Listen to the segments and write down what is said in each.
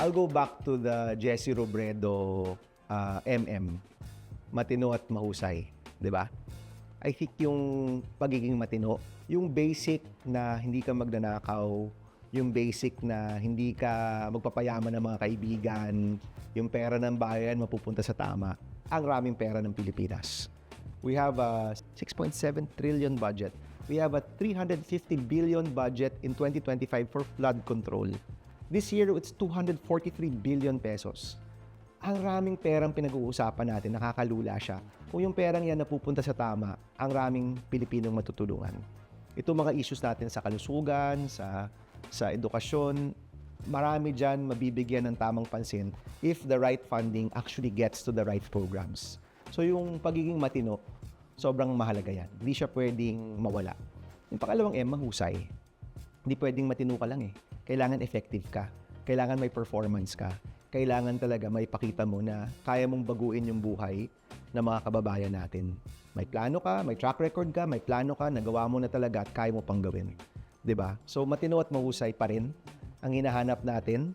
I'll go back to the Jesse Robredo MM. Matino at mahusay, di ba? I think yung pagiging matino, yung basic na hindi ka magnanakaw, yung basic na hindi ka magpapayaman ng mga kaibigan, yung pera ng bayan mapupunta sa tama, ang raming pera ng Pilipinas. We have a 6.7 trillion budget. We have a 350 billion budget in 2025 for flood control. This year, it's 243 billion pesos. Ang raming perang pinag-uusapan natin, nakakalula siya. Kung yung perang yan napupunta sa tama, ang raming Pilipinong matutulungan. Ito mga issues natin sa kalusugan, sa edukasyon, marami dyan mabibigyan ng tamang pansin if the right funding actually gets to the right programs. So yung pagiging matino, sobrang mahalaga yan. Hindi siya pwedeng mawala. Yung pangalawang M, mahusay. Hindi pwedeng matino ka lang eh. Kailangan effective ka. Kailangan may performance ka. Kailangan talaga may pakita mo na kaya mong baguin yung buhay ng mga kababayan natin. May plano ka, may track record ka, may plano ka, nagawa mo na talaga at kaya mo pang gawin. 'Di ba? So matino at mahusay pa rin ang hinahanap natin.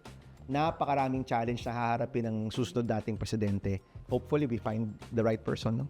Napakaraming challenge na haharapin ng susunod nating presidente. Hopefully we find the right person, no?